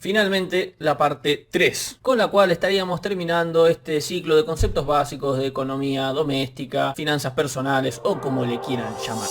Finalmente, la parte 3, con la cual estaríamos terminando este ciclo de conceptos básicos de economía doméstica, finanzas personales o como le quieran llamar.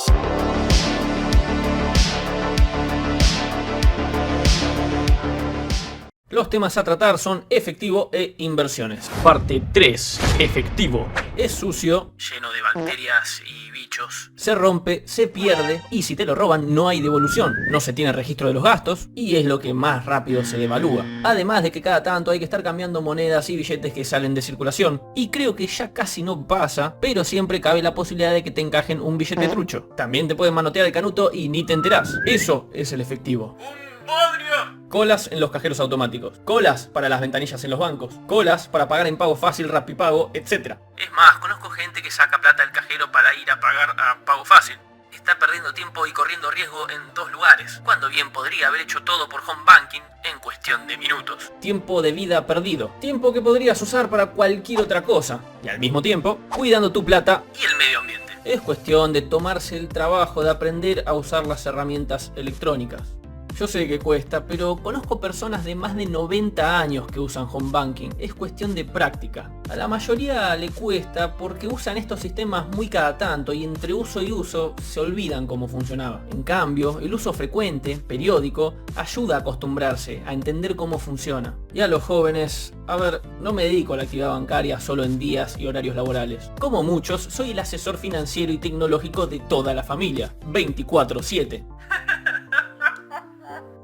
Los temas a tratar son efectivo e inversiones. Parte 3. Efectivo. Es sucio, lleno de bacterias y bichos. Se rompe, se pierde y si te lo roban no hay devolución. No se tiene registro de los gastos y es lo que más rápido se devalúa. Además de que cada tanto hay que estar cambiando monedas y billetes que salen de circulación. Y creo que ya casi no pasa, pero siempre cabe la posibilidad de que te encajen un billete trucho. También te pueden manotear el canuto y ni te enterás. Eso es el efectivo. Colas en los cajeros automáticos, colas para las ventanillas en los bancos, colas para pagar en pago fácil, Rapipago, etc. Es más, conozco gente que saca plata del cajero para ir a pagar a pago fácil. Está perdiendo tiempo y corriendo riesgo en dos lugares, cuando bien podría haber hecho todo por home banking en cuestión de minutos. Tiempo de vida perdido, tiempo que podrías usar para cualquier otra cosa, y al mismo tiempo, cuidando tu plata y el medio ambiente. Es cuestión de tomarse el trabajo de aprender a usar las herramientas electrónicas. Yo sé que cuesta, pero conozco personas de más de 90 años que usan home banking. Es cuestión de práctica. A la mayoría le cuesta porque usan estos sistemas muy cada tanto y entre uso y uso se olvidan cómo funcionaba. En cambio, el uso frecuente, periódico, ayuda a acostumbrarse, a entender cómo funciona. Y a los jóvenes, a ver, no me dedico a la actividad bancaria solo en días y horarios laborales. Como muchos, soy el asesor financiero y tecnológico de toda la familia, 24/7.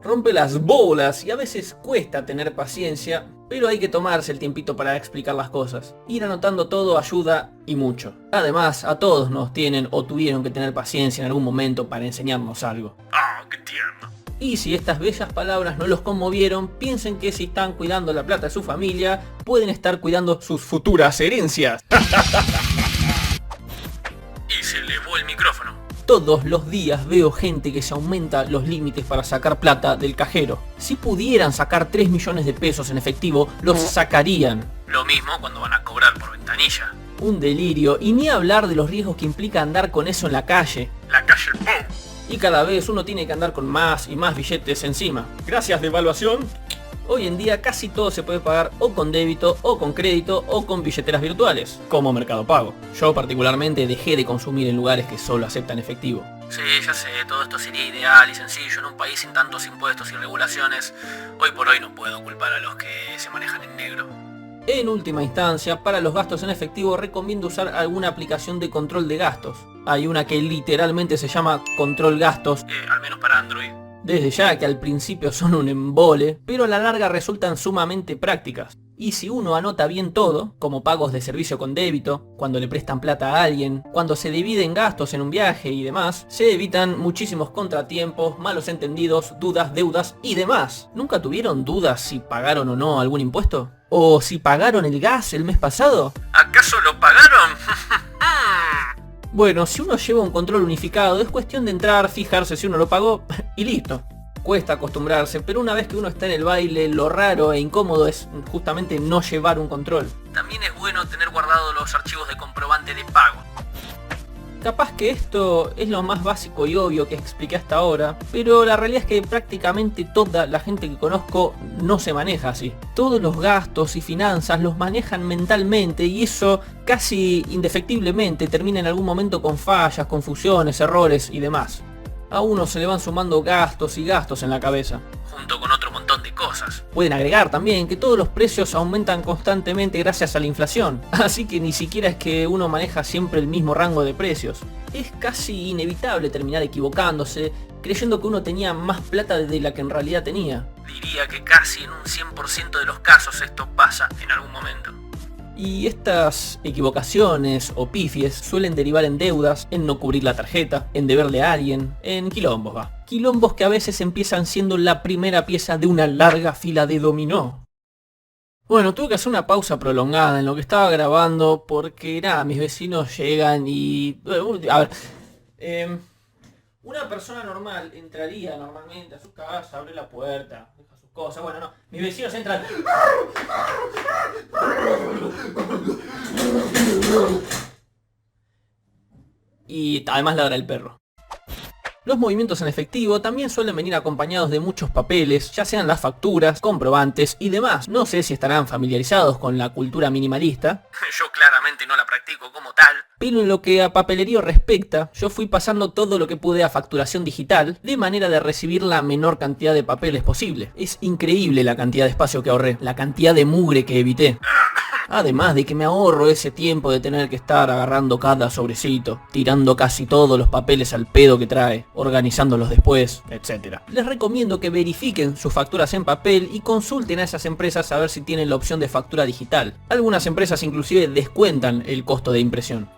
Rompe las bolas y a veces cuesta tener paciencia, pero hay que tomarse el tiempito para explicar las cosas. Ir anotando todo ayuda y mucho. Además, a todos nos tienen o tuvieron que tener paciencia en algún momento para enseñarnos algo. ¡Ah, qué tierno! Y si estas bellas palabras no los conmovieron, piensen que si están cuidando la plata de su familia, pueden estar cuidando sus futuras herencias. Y se elevó el micrófono. Todos los días veo gente que se aumenta los límites para sacar plata del cajero. Si pudieran sacar 3 millones de pesos en efectivo, los sacarían. Lo mismo cuando van a cobrar por ventanilla. Un delirio, y ni hablar de los riesgos que implica andar con eso en la calle. La calle ¡pum! Y cada vez uno tiene que andar con más y más billetes encima. Gracias devaluación. Hoy en día casi todo se puede pagar o con débito, o con crédito, o con billeteras virtuales, como Mercado Pago. Yo particularmente dejé de consumir en lugares que solo aceptan efectivo. Sí, ya sé, todo esto sería ideal y sencillo en un país sin tantos impuestos y regulaciones. Hoy por hoy no puedo culpar a los que se manejan en negro. En última instancia, para los gastos en efectivo recomiendo usar alguna aplicación de control de gastos. Hay una que literalmente se llama Control Gastos, al menos para Android. Desde ya que al principio son un embole, pero a la larga resultan sumamente prácticas. Y si uno anota bien todo, como pagos de servicio con débito, cuando le prestan plata a alguien, cuando se dividen gastos en un viaje y demás, se evitan muchísimos contratiempos, malos entendidos, dudas, deudas y demás. ¿Nunca tuvieron dudas si pagaron o no algún impuesto? ¿O si pagaron el gas el mes pasado? ¿Acaso lo pagaron? Bueno, si uno lleva un control unificado, es cuestión de entrar, fijarse si uno lo pagó y listo. Cuesta acostumbrarse, pero una vez que uno está en el baile, lo raro e incómodo es justamente no llevar un control. También es bueno tener guardados los archivos de comprobante de pago. Capaz que esto es lo más básico y obvio que expliqué hasta ahora, pero la realidad es que prácticamente toda la gente que conozco no se maneja así. Todos los gastos y finanzas los manejan mentalmente y eso casi indefectiblemente termina en algún momento con fallas, confusiones, errores y demás. A uno se le van sumando gastos y gastos en la cabeza, junto con otro montón de cosas. Pueden agregar también que todos los precios aumentan constantemente gracias a la inflación, así que ni siquiera es que uno maneja siempre el mismo rango de precios. Es casi inevitable terminar equivocándose, creyendo que uno tenía más plata de la que en realidad tenía. Diría que casi en un 100% de los casos esto pasa en algún momento. Y estas equivocaciones o pifies suelen derivar en deudas, en no cubrir la tarjeta, en deberle a alguien, en quilombos, va. Quilombos que a veces empiezan siendo la primera pieza de una larga fila de dominó. Bueno, tuve que hacer una pausa prolongada en lo que estaba grabando porque nada, mis vecinos llegan y... A ver, una persona normal entraría normalmente a su casa, abre la puerta, deja sus cosas, bueno no, mis vecinos entran... Y además ladra el perro. Los movimientos en efectivo también suelen venir acompañados de muchos papeles, ya sean las facturas, comprobantes y demás. No sé si estarán familiarizados con la cultura minimalista. Yo claramente no la practico como tal. Pero en lo que a papelería respecta, yo fui pasando todo lo que pude a facturación digital, de manera de recibir la menor cantidad de papeles posible. Es increíble la cantidad de espacio que ahorré, la cantidad de mugre que evité. Además de que me ahorro ese tiempo de tener que estar agarrando cada sobrecito, tirando casi todos los papeles al pedo que trae, organizándolos después, etc. Les recomiendo que verifiquen sus facturas en papel y consulten a esas empresas a ver si tienen la opción de factura digital. Algunas empresas inclusive descuentan el costo de impresión.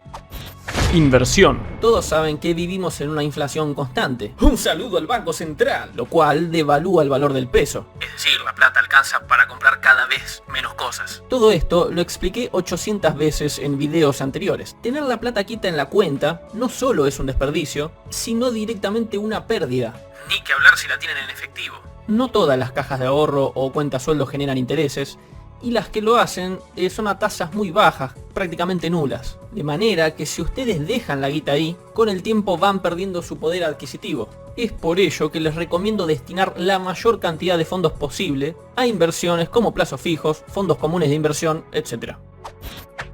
Inversión. Todos saben que vivimos en una inflación constante. Un saludo al Banco Central, lo cual devalúa el valor del peso. Es decir, la plata alcanza para comprar cada vez menos cosas. Todo esto lo expliqué 800 veces en videos anteriores. Tener la plata quieta en la cuenta no solo es un desperdicio, sino directamente una pérdida. Ni que hablar si la tienen en efectivo. No todas las cajas de ahorro o cuentas sueldo generan intereses, y las que lo hacen son a tasas muy bajas, prácticamente nulas. De manera que si ustedes dejan la guita ahí, con el tiempo van perdiendo su poder adquisitivo. Es por ello que les recomiendo destinar la mayor cantidad de fondos posible a inversiones como plazos fijos, fondos comunes de inversión, etc.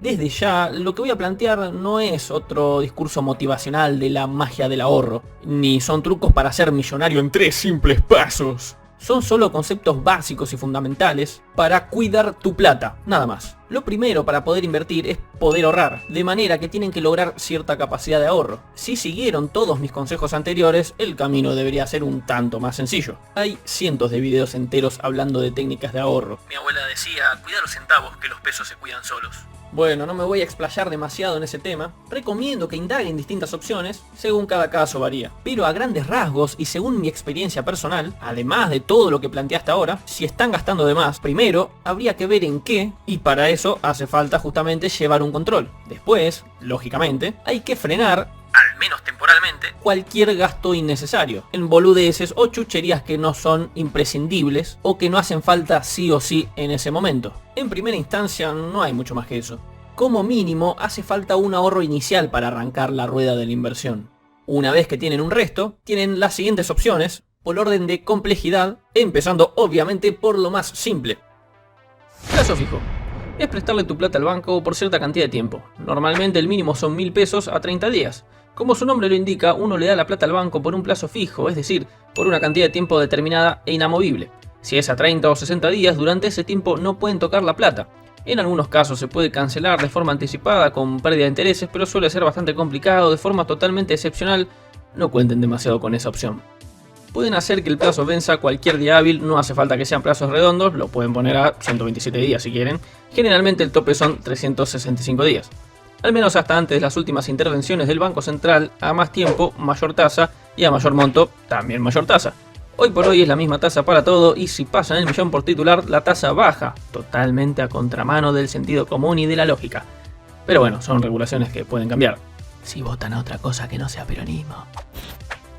Desde ya, lo que voy a plantear no es otro discurso motivacional de la magia del ahorro, ni son trucos para ser millonario en 3 simples pasos. Son solo conceptos básicos y fundamentales para cuidar tu plata, nada más. Lo primero para poder invertir es poder ahorrar, de manera que tienen que lograr cierta capacidad de ahorro. Si siguieron todos mis consejos anteriores, el camino debería ser un tanto más sencillo. Hay cientos de videos enteros hablando de técnicas de ahorro. Mi abuela decía, cuida los centavos que los pesos se cuidan solos. Bueno, no me voy a explayar demasiado en ese tema. Recomiendo que indaguen distintas opciones, según cada caso varía. Pero a grandes rasgos y según mi experiencia personal, además de todo lo que planteé hasta ahora, si están gastando de más, primero habría que ver en qué, y para eso hace falta justamente llevar un control. Después, lógicamente, hay que frenar, al menos temporalmente, cualquier gasto innecesario, en boludeces o chucherías que no son imprescindibles o que no hacen falta sí o sí en ese momento. En primera instancia no hay mucho más que eso. Como mínimo hace falta un ahorro inicial para arrancar la rueda de la inversión. Una vez que tienen un resto, tienen las siguientes opciones, por orden de complejidad, empezando obviamente por lo más simple. Plazo fijo. Es prestarle tu plata al banco por cierta cantidad de tiempo. Normalmente el mínimo son 1000 pesos a 30 días. Como su nombre lo indica, uno le da la plata al banco por un plazo fijo, es decir, por una cantidad de tiempo determinada e inamovible. Si es a 30 o 60 días, durante ese tiempo no pueden tocar la plata. En algunos casos se puede cancelar de forma anticipada con pérdida de intereses, pero suele ser bastante complicado, de forma totalmente excepcional. No cuenten demasiado con esa opción. Pueden hacer que el plazo venza cualquier día hábil, no hace falta que sean plazos redondos, lo pueden poner a 127 días si quieren. Generalmente el tope son 365 días. Al menos hasta antes de las últimas intervenciones del Banco Central, a más tiempo, mayor tasa, y a mayor monto, también mayor tasa. Hoy por hoy es la misma tasa para todo, y si pasan el millón por titular, la tasa baja, totalmente a contramano del sentido común y de la lógica. Pero bueno, son regulaciones que pueden cambiar, si votan a otra cosa que no sea peronismo.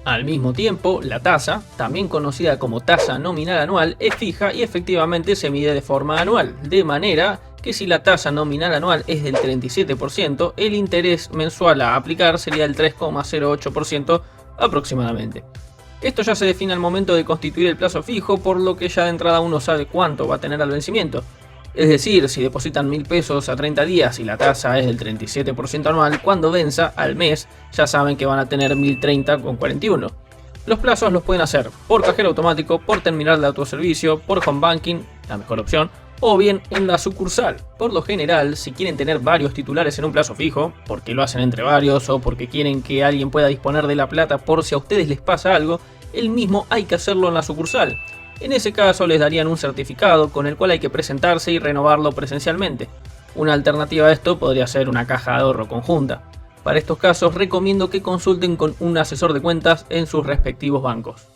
Al mismo tiempo, la tasa, también conocida como tasa nominal anual, es fija y efectivamente se mide de forma anual, de manera que si la tasa nominal anual es del 37%, el interés mensual a aplicar sería del 3,08% aproximadamente. Esto ya se define al momento de constituir el plazo fijo, por lo que ya de entrada uno sabe cuánto va a tener al vencimiento. Es decir, si depositan 1000 pesos a 30 días y la tasa es del 37% anual, cuando venza al mes ya saben que van a tener 1030,41. Los plazos los pueden hacer por cajero automático, por terminal de autoservicio, por home banking, la mejor opción, o bien en la sucursal. Por lo general, si quieren tener varios titulares en un plazo fijo, porque lo hacen entre varios o porque quieren que alguien pueda disponer de la plata por si a ustedes les pasa algo, el mismo hay que hacerlo en la sucursal. En ese caso les darían un certificado con el cual hay que presentarse y renovarlo presencialmente. Una alternativa a esto podría ser una caja de ahorro conjunta. Para estos casos recomiendo que consulten con un asesor de cuentas en sus respectivos bancos.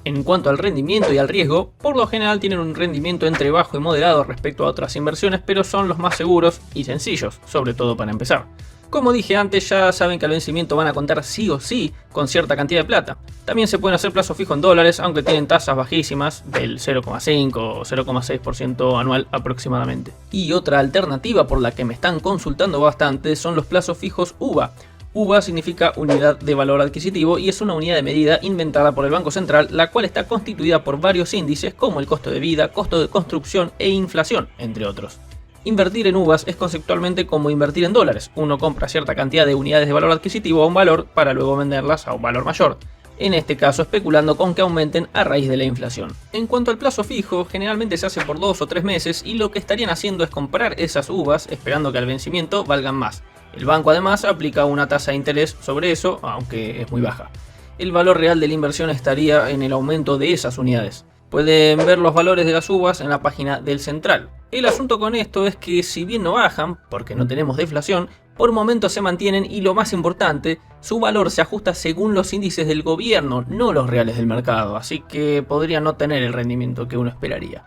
En cuanto al rendimiento y al riesgo, por lo general tienen un rendimiento entre bajo y moderado respecto a otras inversiones, pero son los más seguros y sencillos, sobre todo para empezar. Como dije antes, ya saben que al vencimiento van a contar sí o sí con cierta cantidad de plata. También se pueden hacer plazo fijo en dólares, aunque tienen tasas bajísimas del 0,5 o 0,6% anual aproximadamente. Y otra alternativa por la que me están consultando bastante son los plazos fijos UVA. UVA significa unidad de valor adquisitivo y es una unidad de medida inventada por el Banco Central, la cual está constituida por varios índices como el costo de vida, costo de construcción e inflación, entre otros. Invertir en UVAs es conceptualmente como invertir en dólares. Uno compra cierta cantidad de unidades de valor adquisitivo a un valor para luego venderlas a un valor mayor. En este caso especulando con que aumenten a raíz de la inflación. En cuanto al plazo fijo, generalmente se hace por 2 o 3 meses y lo que estarían haciendo es comprar esas UVAs esperando que al vencimiento valgan más. El banco además aplica una tasa de interés sobre eso, aunque es muy baja. El valor real de la inversión estaría en el aumento de esas unidades. Pueden ver los valores de las UVAs en la página del Central. El asunto con esto es que si bien no bajan, porque no tenemos deflación, por momentos se mantienen y lo más importante, su valor se ajusta según los índices del gobierno, no los reales del mercado, así que podría no tener el rendimiento que uno esperaría.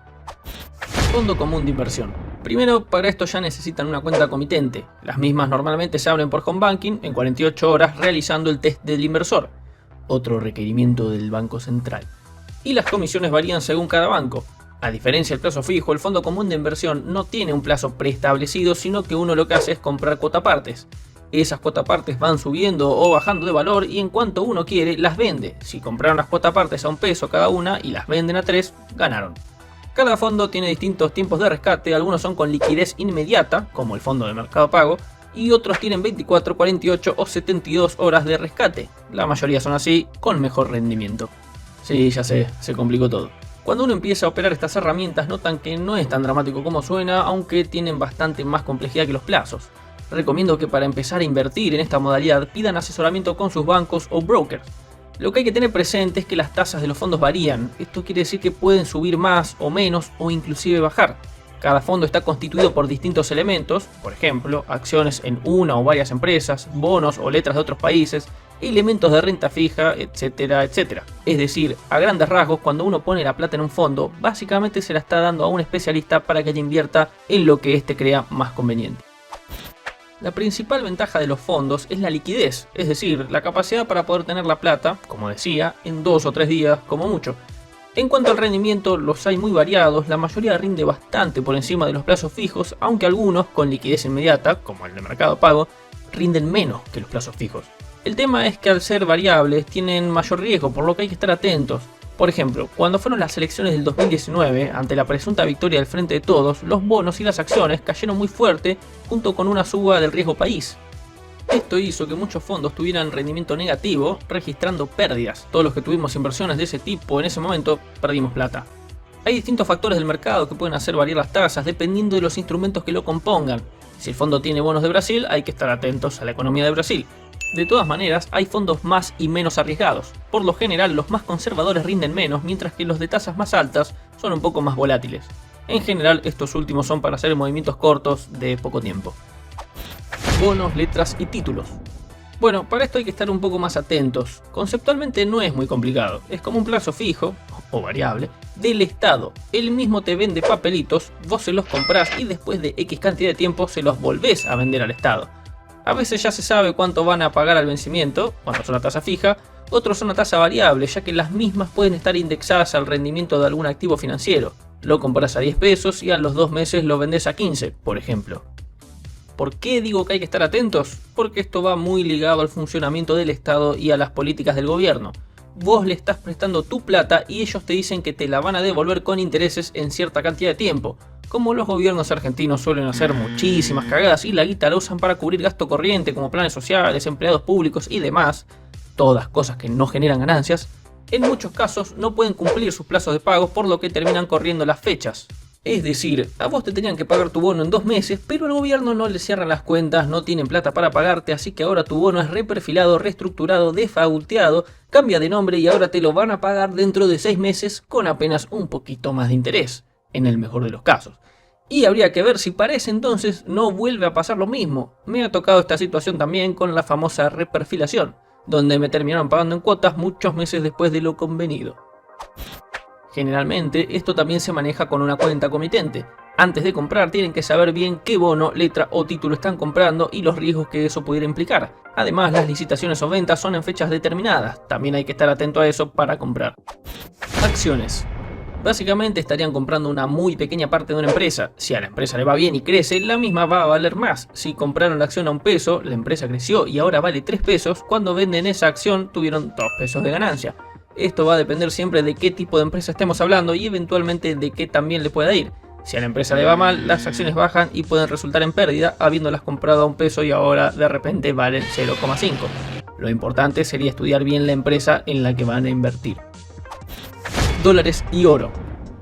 Fondo común de inversión. Primero, para esto ya necesitan una cuenta comitente. Las mismas normalmente se abren por home banking en 48 horas realizando el test del inversor, otro requerimiento del Banco Central. Y las comisiones varían según cada banco. A diferencia del plazo fijo, el fondo común de inversión no tiene un plazo preestablecido, sino que uno lo que hace es comprar cuotapartes. Esas cuotapartes van subiendo o bajando de valor y en cuanto uno quiere, las vende. Si compraron las cuotapartes a $1 cada una y las venden a 3, ganaron. Cada fondo tiene distintos tiempos de rescate, algunos son con liquidez inmediata, como el fondo de mercado pago, y otros tienen 24, 48 o 72 horas de rescate. La mayoría son así, con mejor rendimiento. Sí, ya sé, se complicó todo. Cuando uno empieza a operar estas herramientas notan que no es tan dramático como suena, aunque tienen bastante más complejidad que los plazos. Recomiendo que para empezar a invertir en esta modalidad pidan asesoramiento con sus bancos o brokers. Lo que hay que tener presente es que las tasas de los fondos varían, esto quiere decir que pueden subir más o menos o inclusive bajar. Cada fondo está constituido por distintos elementos, por ejemplo, acciones en una o varias empresas, bonos o letras de otros países, elementos de renta fija, etcétera, etcétera. Es decir, a grandes rasgos, cuando uno pone la plata en un fondo, básicamente se la está dando a un especialista para que ella invierta en lo que éste crea más conveniente. La principal ventaja de los fondos es la liquidez, es decir, la capacidad para poder tener la plata, como decía, en 2 o 3 días como mucho. En cuanto al rendimiento, los hay muy variados, la mayoría rinde bastante por encima de los plazos fijos, aunque algunos, con liquidez inmediata, como el de mercado pago, rinden menos que los plazos fijos. El tema es que al ser variables tienen mayor riesgo, por lo que hay que estar atentos. Por ejemplo, cuando fueron las elecciones del 2019, ante la presunta victoria del Frente de Todos, los bonos y las acciones cayeron muy fuerte junto con una suba del riesgo país. Esto hizo que muchos fondos tuvieran rendimiento negativo, registrando pérdidas. Todos los que tuvimos inversiones de ese tipo en ese momento perdimos plata. Hay distintos factores del mercado que pueden hacer variar las tasas dependiendo de los instrumentos que lo compongan. Si el fondo tiene bonos de Brasil, hay que estar atentos a la economía de Brasil. De todas maneras, hay fondos más y menos arriesgados. Por lo general, los más conservadores rinden menos, mientras que los de tasas más altas son un poco más volátiles. En general, estos últimos son para hacer movimientos cortos de poco tiempo. Bonos, letras y títulos. Bueno, para esto hay que estar un poco más atentos. Conceptualmente no es muy complicado. Es como un plazo fijo, o variable, del Estado. Él mismo te vende papelitos, vos se los comprás y después de X cantidad de tiempo se los volvés a vender al Estado. A veces ya se sabe cuánto van a pagar al vencimiento, cuando son una tasa fija, otros son una tasa variable, ya que las mismas pueden estar indexadas al rendimiento de algún activo financiero. Lo compras a 10 pesos y a los 2 meses lo vendes a 15, por ejemplo. ¿Por qué digo que hay que estar atentos? Porque esto va muy ligado al funcionamiento del Estado y a las políticas del gobierno. Vos le estás prestando tu plata y ellos te dicen que te la van a devolver con intereses en cierta cantidad de tiempo. Como los gobiernos argentinos suelen hacer muchísimas cagadas y la guita la usan para cubrir gasto corriente como planes sociales, empleados públicos y demás, todas cosas que no generan ganancias, en muchos casos no pueden cumplir sus plazos de pago por lo que terminan corriendo las fechas. Es decir, a vos te tenían que pagar tu bono en 2 meses, pero al gobierno no le cierran las cuentas, no tienen plata para pagarte, así que ahora tu bono es reperfilado, reestructurado, defaulteado, cambia de nombre y ahora te lo van a pagar dentro de 6 meses con apenas un poquito más de interés, en el mejor de los casos. Y habría que ver si para ese entonces no vuelve a pasar lo mismo. Me ha tocado esta situación también con la famosa reperfilación, donde me terminaron pagando en cuotas muchos meses después de lo convenido. Generalmente esto también se maneja con una cuenta comitente. Antes de comprar tienen que saber bien qué bono, letra o título están comprando y los riesgos que eso pudiera implicar. Además, las licitaciones o ventas son en fechas determinadas, también hay que estar atento a eso para comprar. Acciones. Básicamente estarían comprando una muy pequeña parte de una empresa. Si a la empresa le va bien y crece, la misma va a valer más. Si compraron la acción a 1 peso, la empresa creció y ahora vale 3 pesos, cuando venden esa acción tuvieron 2 pesos de ganancia. Esto va a depender siempre de qué tipo de empresa estemos hablando y eventualmente de qué también le pueda ir. Si a la empresa le va mal, las acciones bajan y pueden resultar en pérdida, habiéndolas comprado a 1 peso y ahora de repente valen 0,5. Lo importante sería estudiar bien la empresa en la que van a invertir. Dólares y oro.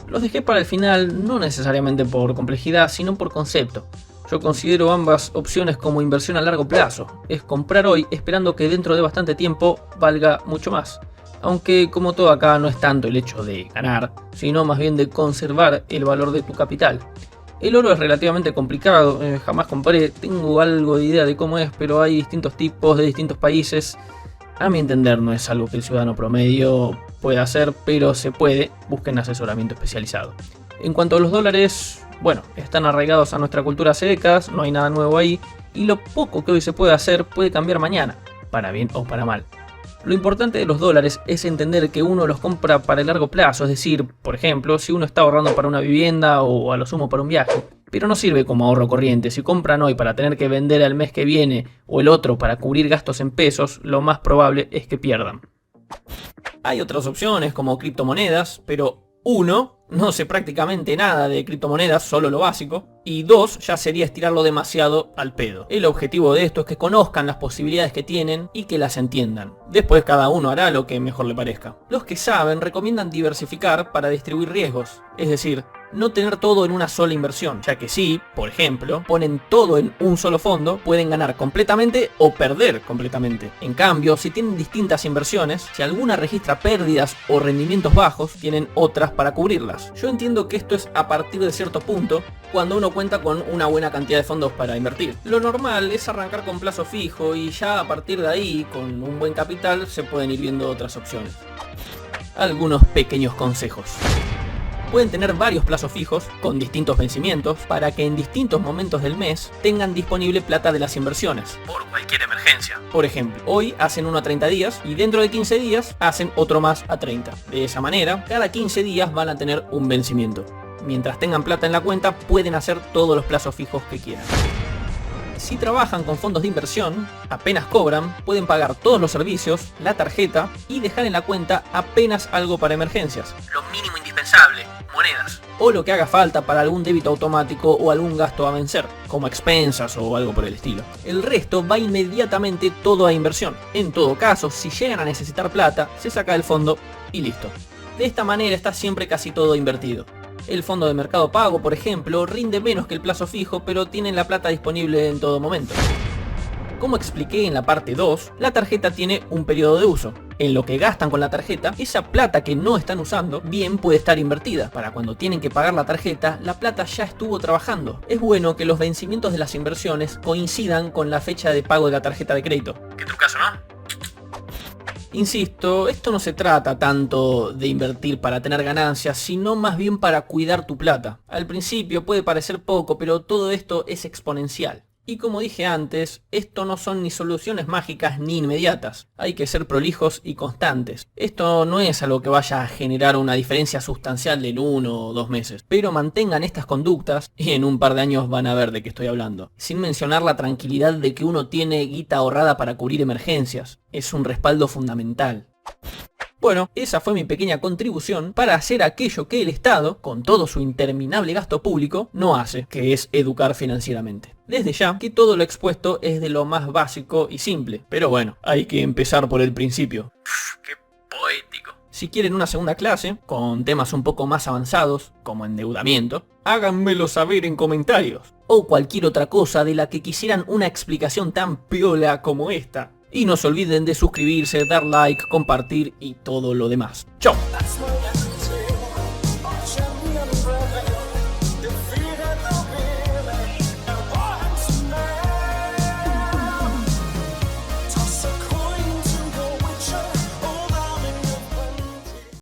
Los dejé para el final no necesariamente por complejidad, sino por concepto. Yo considero ambas opciones como inversión a largo plazo. Es comprar hoy esperando que dentro de bastante tiempo valga mucho más. Aunque como todo acá no es tanto el hecho de ganar, sino más bien de conservar el valor de tu capital. El oro es relativamente complicado, jamás compré, tengo algo de idea de cómo es, pero hay distintos tipos de distintos países. A mi entender no es algo que el ciudadano promedio pueda hacer, pero se puede, busquen asesoramiento especializado. En cuanto a los dólares, bueno, están arraigados a nuestra cultura hace décadas, no hay nada nuevo ahí, y lo poco que hoy se puede hacer puede cambiar mañana, para bien o para mal. Lo importante de los dólares es entender que uno los compra para el largo plazo, es decir, por ejemplo, si uno está ahorrando para una vivienda o a lo sumo para un viaje, pero no sirve como ahorro corriente. Si compran hoy para tener que vender al mes que viene o el otro para cubrir gastos en pesos, lo más probable es que pierdan. Hay otras opciones como criptomonedas, pero 1. No sé prácticamente nada de criptomonedas, solo lo básico. Y 2. Ya sería estirarlo demasiado al pedo. El objetivo de esto es que conozcan las posibilidades que tienen y que las entiendan. Después cada uno hará lo que mejor le parezca. Los que saben recomiendan diversificar para distribuir riesgos. Es decir, no tener todo en una sola inversión, ya que si, por ejemplo, ponen todo en un solo fondo, pueden ganar completamente o perder completamente. En cambio, si tienen distintas inversiones, si alguna registra pérdidas o rendimientos bajos, tienen otras para cubrirlas. Yo entiendo que esto es a partir de cierto punto, cuando uno cuenta con una buena cantidad de fondos para invertir. Lo normal es arrancar con plazo fijo y ya a partir de ahí, con un buen capital, se pueden ir viendo otras opciones. Algunos pequeños consejos. Pueden tener varios plazos fijos con distintos vencimientos para que en distintos momentos del mes tengan disponible plata de las inversiones por cualquier emergencia. Por ejemplo, hoy hacen uno a 30 días y dentro de 15 días hacen otro más a 30. De esa manera, cada 15 días van a tener un vencimiento. Mientras tengan plata en la cuenta, pueden hacer todos los plazos fijos que quieran. Si trabajan con fondos de inversión, apenas cobran, pueden pagar todos los servicios, la tarjeta y dejar en la cuenta apenas algo para emergencias. Lo mínimo indispensable, monedas. O lo que haga falta para algún débito automático o algún gasto a vencer, como expensas o algo por el estilo. El resto va inmediatamente todo a inversión. En todo caso, si llegan a necesitar plata, se saca del fondo y listo. De esta manera está siempre casi todo invertido. El fondo de mercado pago, por ejemplo, rinde menos que el plazo fijo, pero tienen la plata disponible en todo momento. Como expliqué en la parte 2, la tarjeta tiene un periodo de uso. En lo que gastan con la tarjeta, esa plata que no están usando, bien puede estar invertida. Para cuando tienen que pagar la tarjeta, la plata ya estuvo trabajando. Es bueno que los vencimientos de las inversiones coincidan con la fecha de pago de la tarjeta de crédito. Qué trucazo, ¿no? Insisto, esto no se trata tanto de invertir para tener ganancias, sino más bien para cuidar tu plata. Al principio puede parecer poco, pero todo esto es exponencial. Y como dije antes, esto no son ni soluciones mágicas ni inmediatas. Hay que ser prolijos y constantes. Esto no es algo que vaya a generar una diferencia sustancial en 1 o 2 meses. Pero mantengan estas conductas y en un par de años van a ver de qué estoy hablando. Sin mencionar la tranquilidad de que uno tiene guita ahorrada para cubrir emergencias. Es un respaldo fundamental. Bueno, esa fue mi pequeña contribución para hacer aquello que el Estado, con todo su interminable gasto público, no hace, que es educar financieramente. Desde ya que todo lo expuesto es de lo más básico y simple, pero bueno, hay que empezar por el principio. ¡Qué poético! Si quieren una segunda clase, con temas un poco más avanzados, como endeudamiento, háganmelo saber en comentarios. O cualquier otra cosa de la que quisieran una explicación tan piola como esta. Y no se olviden de suscribirse, dar like, compartir y todo lo demás. ¡Chao!